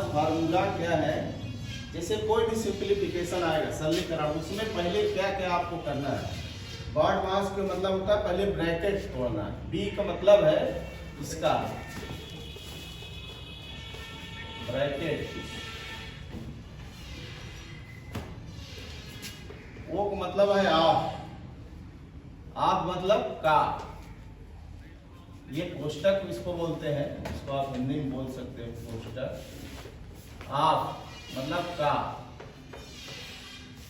Formula क्या है, जैसे कोई भी सिंप्लीफिकेशन आएगा सरलीकरण, उसमें पहले क्या क्या आपको करना है। बॉड मास का मतलब होता है पहले ब्रैकेट तोड़ना है। बी का मतलब है इसका ब्रैकेट, ओ का मतलब है ऑफ, ऑफ मतलब का, ये कोष्टक इसको बोलते हैं, इसको आप हिंदी में बोल सकते हो कोष्टक। ऑफ मतलब का।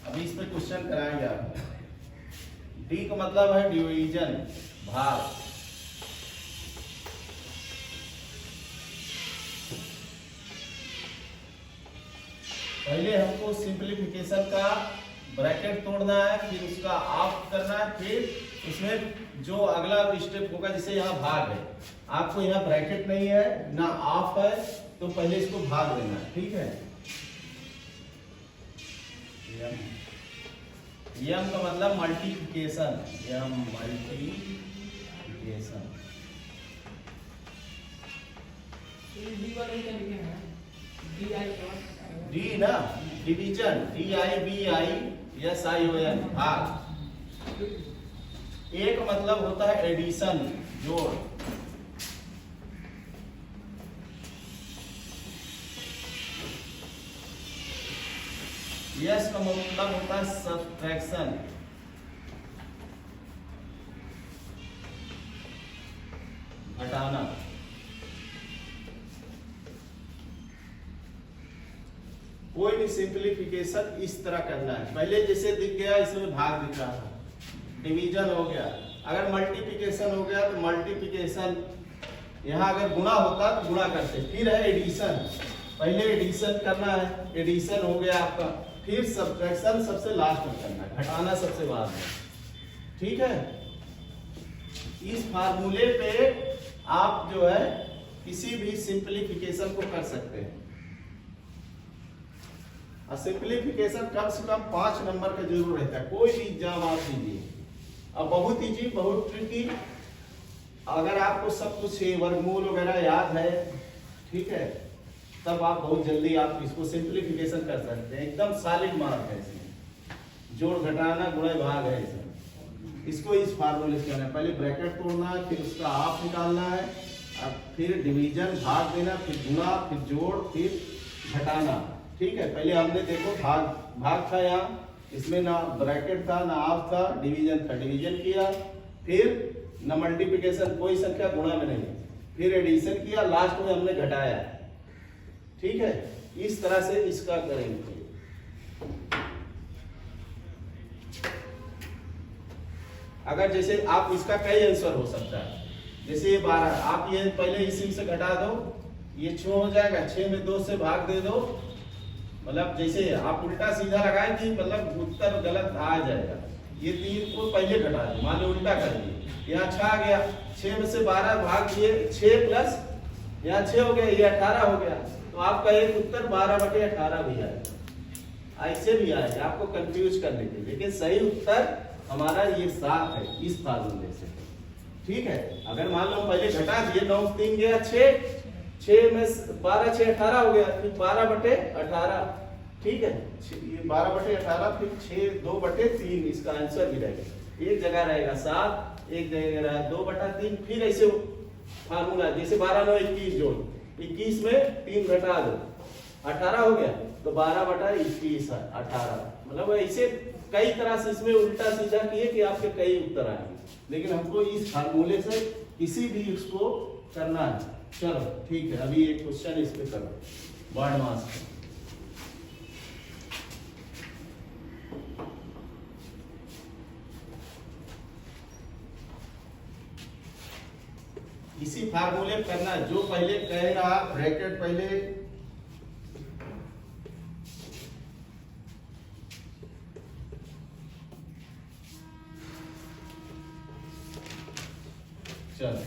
अभी इस पे क्वेश्चन कराएंगे आप। डी का मतलब है डिवीजन, भाग। पहले हमको सिंप्लीफिकेशन का ब्रैकेट तोड़ना है, फिर उसका ऑफ करना है, फिर उसमें जो अगला स्टेप होगा, जैसे यहाँ भाग है, आपको यहाँ ब्रैकेट नहीं है ना ऑफ है, तो पहले इसको भाग देना है, ठीक है। यम का मतलब मल्टीप्लिकेशन, यम मल्टीप्लिकेशन। डी ना डिवीजन, DIVISION, भाग। एक मतलब होता है एडिशन, जोड़। यस का मतलब होता है सब्ट्रैक्शन, घटाना। कोई भी सिंप्लीफिकेशन इस तरह करना है। पहले जैसे दिख गया, इसमें भाग दिख रहा था, डिवीजन हो गया। अगर मल्टीप्लिकेशन हो गया तो मल्टीप्लिकेशन, यहाँ अगर गुणा होता तो गुणा करते। फिर है एडिशन, पहले एडिशन करना है, एडिशन हो गया आपका, फिर सब्ट्रैक्शन सबसे लास्ट में करना है, घटाना सबसे बाद में, ठीक है। इस फार्मूले पे आप जो है किसी भी सिंप्लीफिकेशन को कर सकते हैं। और सिंप्लीफिकेशन कम से कम 5 नंबर का जरूर रहता है, कोई भी एग्जाम आप दीजिए। अब बहुत इजी, बहुत ट्रिकी। अगर आपको सब कुछ वर्गमूल वगैरह याद है, ठीक है, तब आप बहुत जल्दी आप इसको सिंप्लीफिकेशन कर सकते हैं। एकदम सॉलिड मार्क है इसमें, जोड़ घटाना गुणा भाग है इसमें। इसको इस फार्मूले से करना है, पहले ब्रैकेट तोड़ना है, फिर उसका हाफ निकालना है, अब फिर डिवीजन भाग देना, फिर गुणा, फिर जोड़, फिर घटाना, ठीक है। पहले हमने देखो भाग था यहाँ, इसमें ना ब्रैकेट था ना हाफ था, डिवीजन था, डिवीजन किया, फिर ना मल्टीप्लिकेशन, कोई संख्या गुणा में नहीं, फिर एडिशन किया, लास्ट में हमने घटाया, ठीक है। इस तरह से इसका करेंगे। अगर जैसे आप इसका कई आंसर हो सकता है, जैसे ये 12, आप ये पहले इसी से घटा दो, ये 6 हो जाएगा, 6 में 2 से भाग दे दो, मतलब जैसे आप उल्टा सीधा लगाए कि मतलब उत्तर गलत आ जाएगा। ये 3 को पहले घटा दो, मान लो उल्टा कर दिए, यहाँ 6 आ गया, 6 में से 12 भाग दिए, 6 प्लस यहाँ 6 हो गया, ये 18 हो गया, तो आपका एक उत्तर 12/18 भी आएगा। ऐसे भी आएगा आपको कंफ्यूज करने के लिए, लेकिन सही उत्तर हमारा ये 7 है, इस फार्मूले से, ठीक है। अगर मान लो पहले घटा दिए, 9 3 गया 6, 6 में 12 6 18 हो गया, फिर 12/18, ठीक है। ये 12/18, फिर 6 2/3, इसका आंसर भी रहेगा। एक जगह रहेगा 7, एक जगह रहेगा 2/3, फिर ऐसे फार्मूला, जैसे 12 9 21 जोड़, 21 में 3 घटा दो, 18 हो गया, तो 12/21 है 18। मतलब ऐसे कई तरह से इसमें उल्टा सीधा किए कि आपके कई उत्तर आएंगे, लेकिन हमको इस फार्मूले से किसी भी उसको करना है। चलो ठीक है, अभी एक क्वेश्चन इस पे करो, बॉड मास। इसी फार्मूले में करना है, जो पहले कह रहा ब्रैकेट पहले चलो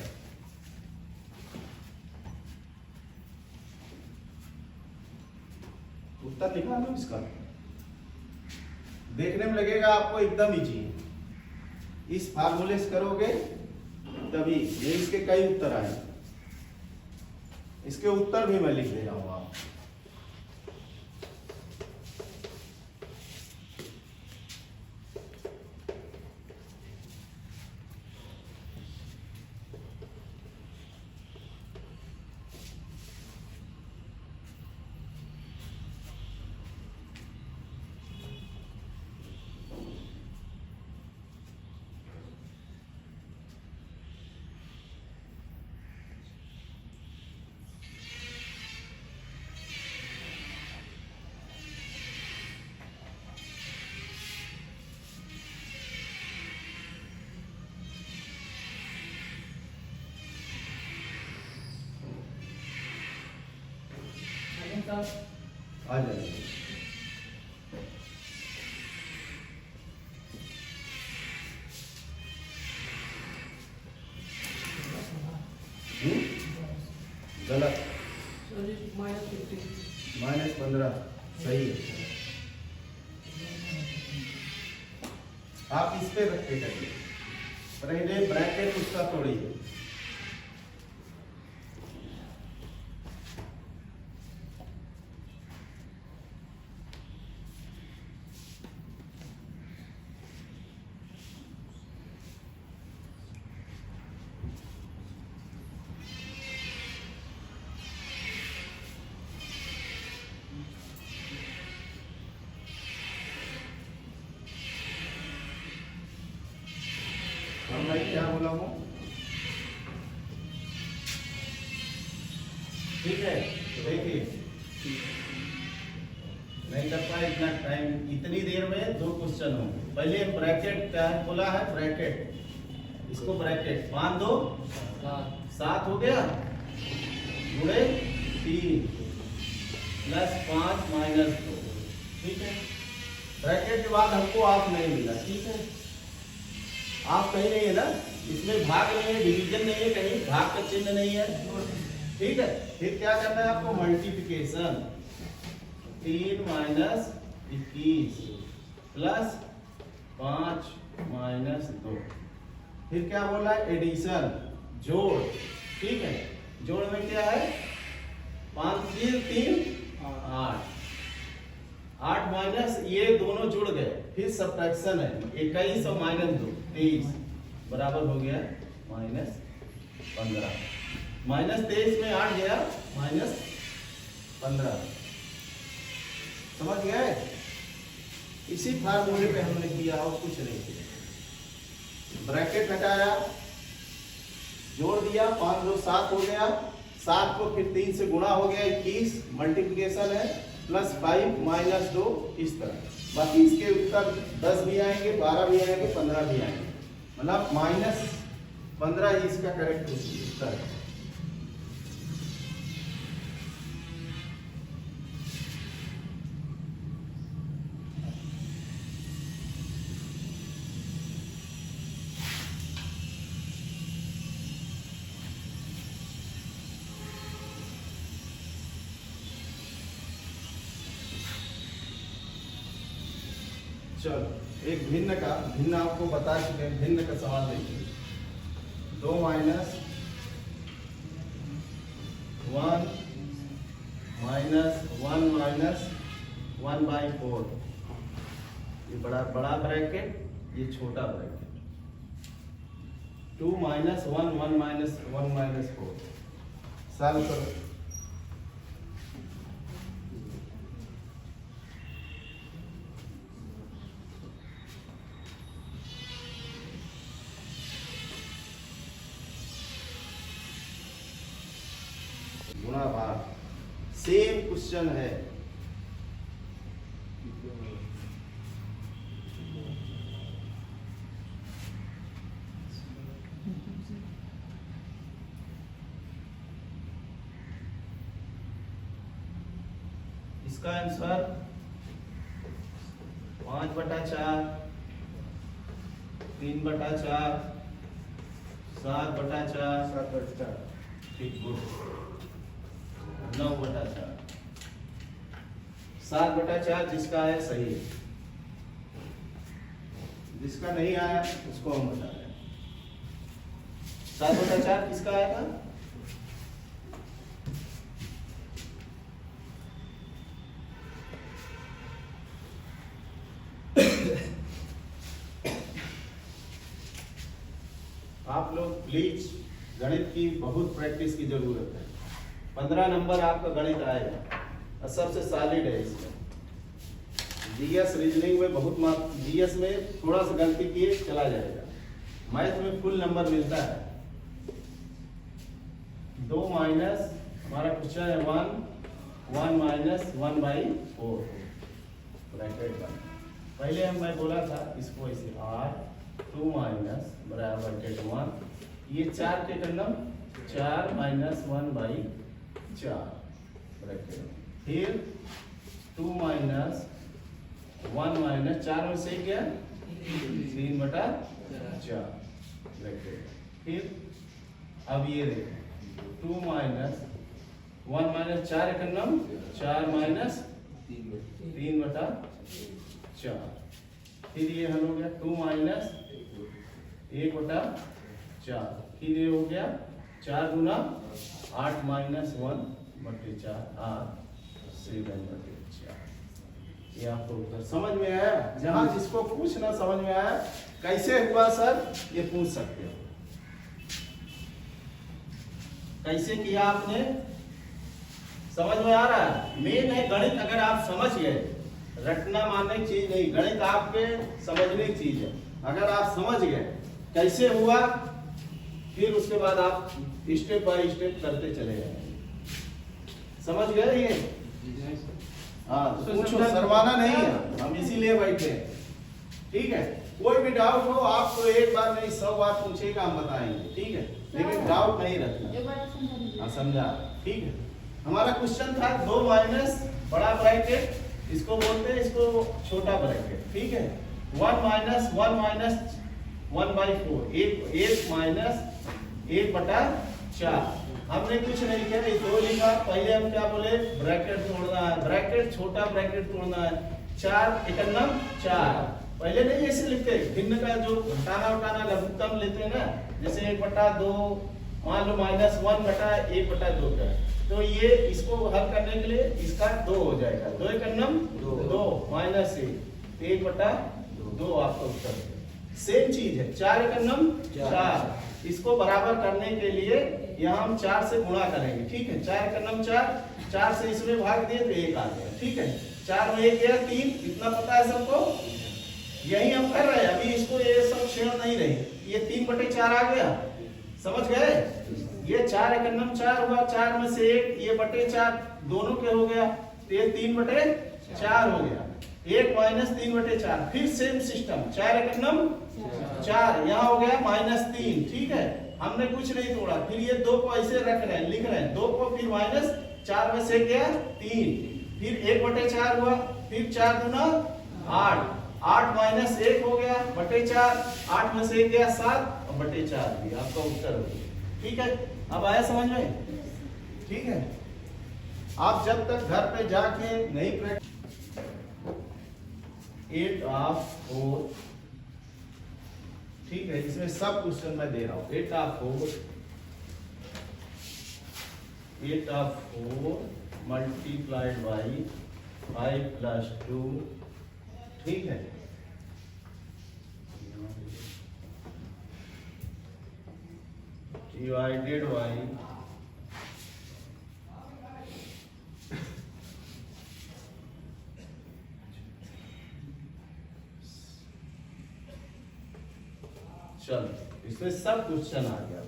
उत्तर निकालो इसका, देखने में लगेगा आपको एकदम इजी। इस फार्मूले से करोगे तभी ये इसके कई उत्तर आए, इसके उत्तर भी मैं लिख दे रहा हूं आप। आ जाएंगे। गलत, -15 सही है। आप इस पे रख के करिए, पहले ब्रैकेट उसका तोड़िए। और मैं क्या बोला हूँ, ठीक है। तो देखिए नहीं कर पाए इतना टाइम, इतनी देर में 2 क्वेश्चन होंगे। पहले ब्रैकेट क्या है बोला है, ब्रैकेट, इसको ब्रैकेट 5 2 7 हो गया, गुणे 3 प्लस 5 माइनस 2, ठीक है। ब्रैकेट के बाद हमको आप नहीं मिला, ठीक है। आप कहीं नहीं है ना, इसमें भाग नहीं है, डिवीजन नहीं है, कहीं भाग का चिन्ह नहीं है, ठीक है। फिर क्या करना है आपको, मल्टीप्लिकेशन 3 माइनस 21 प्लस 5 माइनस 2। फिर क्या बोला है, एडिशन, जोड़, ठीक है। जोड़ में क्या है, 5 3 8, 8 माइनस ये दोनों जुड़ गए, फिर सब्ट्रैक्शन है, 21 और माइनस 2 23 बराबर हो गया -15। -23 में 8 गया -15, समझ गए। इसी फार्मूले पे हमने किया और कुछ नहीं किया। ब्रैकेट हटाया, जोड़ दिया, 5 2 7 हो गया, 7 को फिर 3 से गुणा हो गया 21, मल्टीप्लिकेशन है, प्लस 5 माइनस 2, इस तरह। बाकी इसके उत्तर 10 भी आएंगे, 12 भी आएंगे, 15 भी आएंगे, मतलब -15 ही इसका करेक्ट उत्तर है। चलो एक भिन्न आपको बता चुके हैं, भिन्न का सवाल देखिए। 2 माइनस 1 माइनस 1 माइनस 1/4, ये बड़ा ब्रैकेट, ये छोटा bracket. 2 minus 1 1 minus 1 minus 4, solve करो। गुणा भाग, सेम क्वेश्चन है। इसका आंसर 5/4, 3/4, 7/4, ठीक, गुड। 9/4, 7/4 जिसका है सही है, जिसका नहीं आया उसको हम बता रहे हैं। 7/4 किसका आया था, आप लोग प्लीज, गणित की बहुत प्रैक्टिस की जरूरत है। 15 नंबर आपका गणित आएगा और सबसे सॉलिड है इसमें। जीएस रीजनिंग में बहुत जीएस में थोड़ा सा गलती किए चला जाएगा, मैथ में फुल नंबर मिलता है। 2 माइनस हमारा क्वेश्चन है 1 माइनस 1/4 ब्रैकेट का। पहले मैं बोला था इसको ऐसे R 2 माइनस बराबर के 1, ये 4 के कलम 4 माइनस 1/4 ब्रैकेट। फिर 2 माइनस 1 माइनस 4 में से क्या 3/4 ब्रैकेट। फिर अब ये देखो 2 माइनस 1 माइनस 4 एकम 4 माइनस 3/4। फिर ये हल हो गया 2 माइनस 1/4। फिर ये हो गया 4 गुना 8 माइनस 1/4 8 7/4। ये आपको उत्तर समझ में आया? जहां जिसको पूछना समझ में आया कैसे हुआ सर ये पूछ सकते हो। कैसे किया आपने समझ में आ रहा है? मेन है गणित। अगर आप समझ गए, रटना मानने की चीज नहीं, गणित आपके समझने की चीज है। अगर आप समझ गए कैसे हुआ, फिर उसके बाद आप स्टेप बाय स्टेप करते चले जाएंगे। समझ गए ये? हाँ पूछो, शर्माना नहीं है, हम इसीलिए बैठे हैं। ठीक है, कोई भी डाउट हो आपको एक बार नहीं 100 बार पूछेगा, हम बताएंगे। ठीक है, लेकिन डाउट नहीं रखना। समझा? ठीक है। हमारा क्वेश्चन था 2 माइनस बड़ा ब्रैकेट, इसको बोलते हैं, इसको छोटा ब्रैकेट। ठीक है, 1 माइनस 1/4 1 माइनस 1/4। हमने कुछ नहीं किया, दो लिखा। पहले हम क्या बोले, ब्रैकेट तोड़ना है, ब्रैकेट छोटा ब्रैकेट तोड़ना है। 4 एकम 4 पहले नहीं ऐसे लिखते, भिन्न का जो घटाना उठाना लघुत्तम लेते हैं ना, जैसे 1/2 मान लो माइनस 1/1/2 का। तो ये इसको हल करने के लिए इसका 2 हो जाएगा। 2 एकम 2 माइनस 1/2 आपका उत्तर। सेम चीज है 4 एकम 4। इसको बराबर करने के लिए यहाँ हम 4 से गुणा करेंगे। ठीक है, 4 एकम 4 से इसमें भाग दिए तो 1 आ गया। ठीक है, 4 में 1 गया 3, इतना पता है सबको। यही हम कर रहे हैं, अभी इसको ये सब शेयर नहीं रही। ये 3/4 आ गया, समझ गए? ये 4 एकम 4 हुआ, 4 में से 1 ये 4 दोनों के हो गया, तो ये 3/4 हो गया। 1 माइनस 3/4। फिर सेम सिस्टम 4 एकम 4 यहाँ हो गया -3। ठीक है, हमने कुछ नहीं तोड़ा। फिर ये 2 को ऐसे रख रहे हैं, लिख रहे हैं 2 को, फिर माइनस 4 में से गया 3, फिर 1/4 हुआ, फिर 4 गुना 8 8 माइनस 1 हो गया /4। 8 में से 1 गया 7 और /4 भी आपका उत्तर हो गया। ठीक है, अब आया समझ में? ठीक है, आप जब तक घर पे जाके नहीं प्रैक्टिस 8/4। ठीक है, इसमें सब क्वेश्चन मैं दे रहा हूं। 8/4 मल्टीप्लाइड बाई 5 + 2। ठीक है, डिवाइडेड बाई चलो, इसमें सब क्वेश्चन आ गया।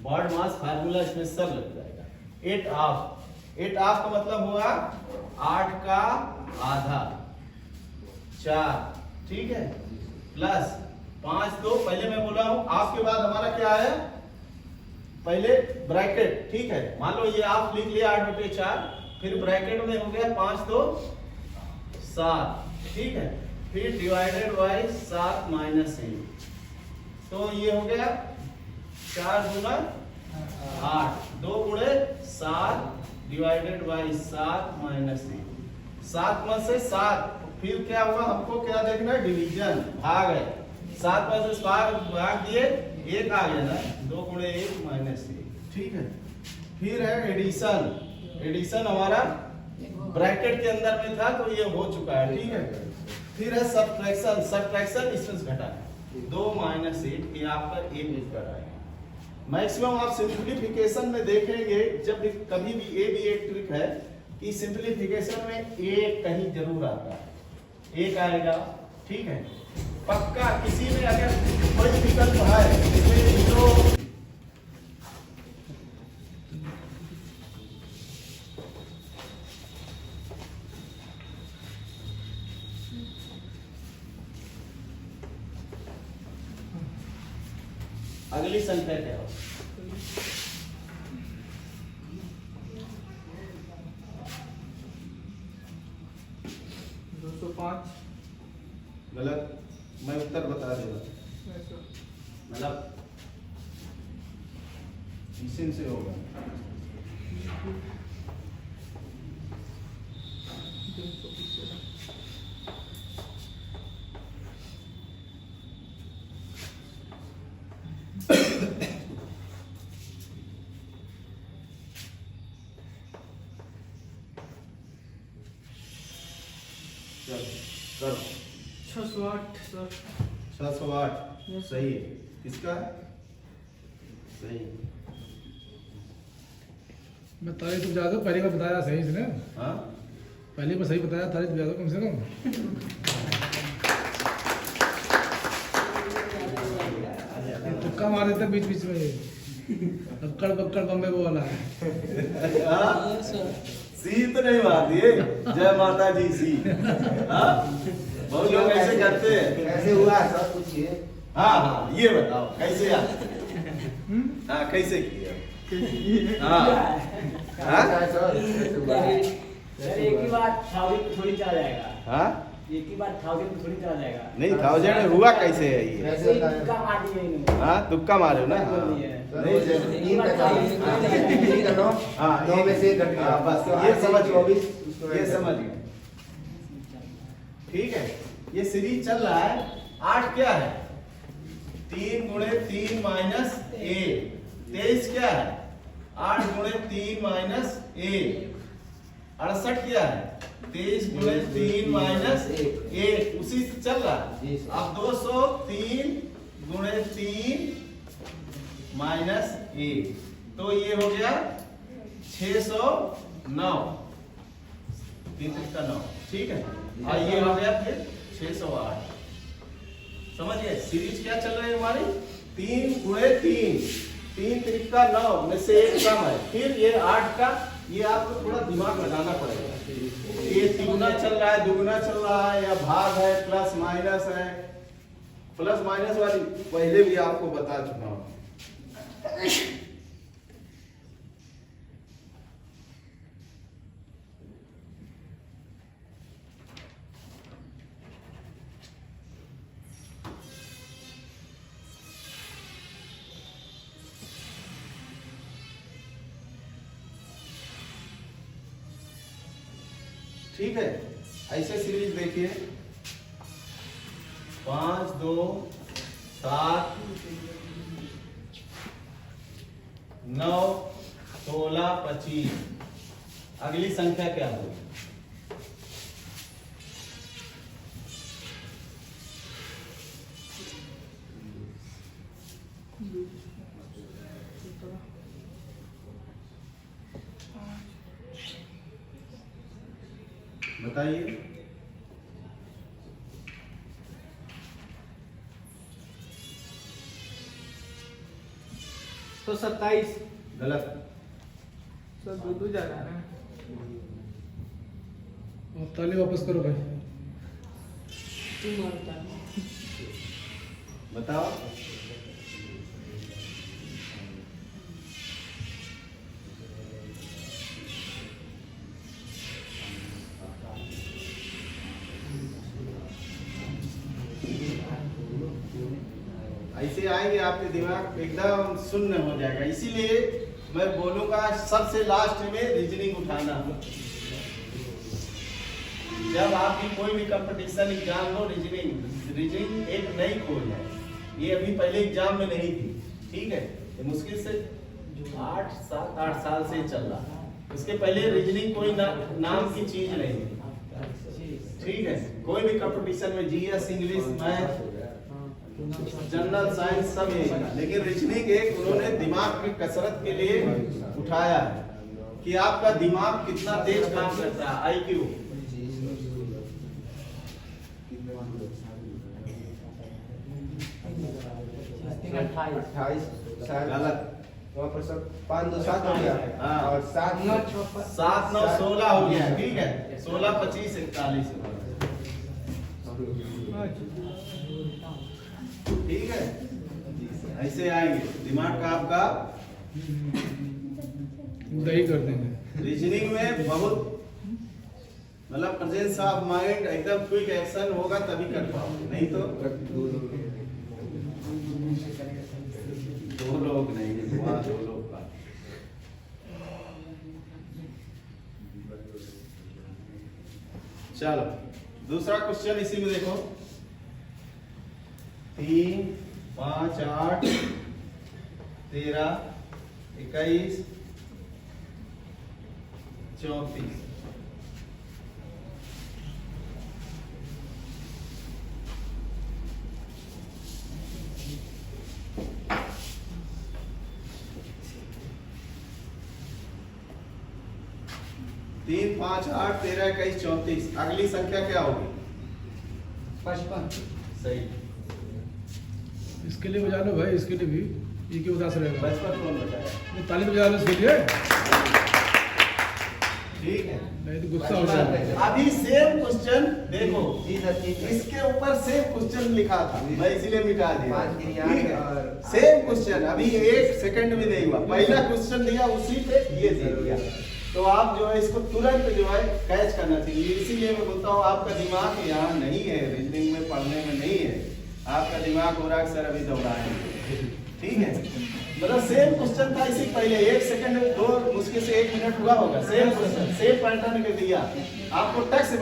बॉड मास फार्मूला इसमें सब लग जाएगा। 8/2 का मतलब हुआ 8 का आधा 4। ठीक है, प्लस 5 2 पहले मैं बोला हूं। आपके बाद हमारा क्या है, पहले ब्रैकेट। ठीक है, मान लो ये आप लिख लिया 8/4, फिर ब्रैकेट में हो गया 5 2 7। ठीक है, फिर डिवाइडेड बाई 7 माइनस 1। तो ये हो गया 4 गुना 8 2 गुणे 7 डिवाइडेड बाई 7 माइनस 1। 7 में से 7, फिर क्या हुआ, हमको क्या देखना है, डिवीजन, भाग है। 7 में से भाग दिए 1 आ गया ना, 2 गुणे 1 माइनस 1। ठीक है, फिर है एडिशन। एडिशन हमारा ब्रैकेट के अंदर में था तो ये हो चुका है। ठीक है, फिर है सब्ट्रैक्शन। सब्ट्रैक्शन इसमें घटाना 2 माइनस 1, ये आपका 1 उत्तर आएगा। मैक्सिमम आप सिंप्लीफिकेशन में देखेंगे, जब भी कभी भी ये भी एक ट्रिक है कि सिंप्लीफिकेशन में 1 कहीं जरूर आता है, 1 आएगा। ठीक है, पक्का। किसी में अगर कोई विकल्प है तो अगली संख्या क्या हो, गलत, मैं उत्तर बता देगा, मतलब इसी से होगा। करो 608 सर। 608 सही है। किसका है? सही। मैं तारीख तो बता दो, पहले का बताया सही इसने। हाँ पहले में सही बताया, तारीख बता दो कम से कम। तुक्का मार देते बीच बीच में, अक्कड़ बक्कड़ बम्बे वो वाला है। सी तो नहीं मार दिए, जय माता जी सी। हाँ बहुत लोग ऐसे करते हैं। कैसे हुआ सब पूछिए। हाँ हाँ ये बताओ कैसे आप, हाँ कैसे किया? हाँ हाँ सर कैसे हुआ? सर एक ही बार 1000 थोड़ी चला जाएगा, हाँ एक ही बार 1000 थोड़ी चला जाएगा। नहीं 1000 हुआ कैसे है ये? कैसे होता है? तुक्का मार दिए इन्होंने। हाँ तुक्का मारे ना। हाँ सर, वो जैसे तीन का तीन का नौ, हाँ, नौ में से एक घट गया। हाँ, बस तो ये आठ से समझ 24 गए, ये समझ गए। ठीक है, ये सीरीज चल रहा है। 8 क्या है? 3 गुणे 3 माइनस 1। 23 क्या है? 8 गुणे 3 माइनस 1। 68 क्या है? 23 गुणे 3 माइनस 1। उसी से चल रहा जी है। सर। अब 203 गुणे 3 माइनस 1, तो ये हो गया 609। 3 का 9, ठीक है। और ये हो गया फिर 608। समझ गए? सीरीज क्या चल रही है हमारी? 3 गुणे 3, 3 त्रिका 9 में से 1 कम है। फिर ये 8 का, ये आपको थोड़ा दिमाग लगाना पड़ेगा। ये तिगुना चल रहा है, दुगुना चल रहा है, या भाग है, प्लस माइनस है। प्लस माइनस वाली पहले भी आपको बता चुका हूं। ठीक है, ऐसे सीरीज देखिए। 5 2 7 9 16 25। अगली संख्या क्या होगी? बताइए। तो 27। गलत। सर दो जा रहा है ना। और ताली वापस करो भाई। बताओ। ऐसे आएंगे आपके दिमाग एकदम शून्य हो जाएगा। इसीलिए मैं बोलूंगा सबसे लास्ट में रीजनिंग उठाना। जब आप भी कोई भी कंपटीशन एग्जाम लो, रीजनिंग एक नई खोज है। ये अभी पहले एग्जाम में नहीं थी, ठीक है। ये मुश्किल से 8 साल से चल रहा। इसके पहले रीजनिंग कोई नाम की चीज नहीं थी, ठीक है। कोई भी कंपटीशन में GS, English, math, general science सब है, लेकिन रीजनिंग एक उन्होंने दिमाग की कसरत के लिए उठाया है कि आपका दिमाग कितना तेज काम करता है, आईक्यू। गलत। वहाँ पर सब 5 2 7 हो गया। हाँ। और 7 9 7 9 16 हो गया, ठीक है। 16 25 41, ठीक है। ऐसे आएंगे, दिमाग का आपका दही कर देंगे। रीजनिंग में बहुत मतलब प्रेजेंस ऑफ माइंड, एकदम क्विक एक्शन होगा तभी कर पाओगे, नहीं तो दो लोग नहीं, वहाँ दो लोग का। चलो दूसरा क्वेश्चन इसी में देखो, 3, 5, 8, 13, 21, 34। तीन, 5, 8, 13, 21, 34। अगली संख्या क्या होगी? 55। सही। इसके लिए बजा लो भाई, इसके लिए भी ये क्यों उदास रहेगा? 55 कौन बताया? ये ताली बजा लो इसके लिए, ठीक है। नहीं तो गुस्सा हो जाएगा। अभी सेम क्वेश्चन देखो, इसके ऊपर सेम क्वेश्चन लिखा था, मैं इसीलिए मिटा दिया। ठीक है, सेम क्वेश्चन अभी 1 सेकंड में नहीं हुआ, पहला क्वेश्चन दिया उसी पे ये दे दिया, तो आप जो है इसको तुरंत जो है कैच करना चाहिए। इसीलिए मैं बोलता हूँ आपका दिमाग यहाँ नहीं है, रीजनिंग में पढ़ने में नहीं है, आपका दिमाग हो रहा है सर अभी दौड़ाएंगे। ठीक है, मतलब सेम क्वेश्चन था, इसी पहले 1 सेकंड 2 मुश्किल से 1 मिनट हुआ होगा, सेम क्वेश्चन सेम पैटर्न के दिया आपको टक से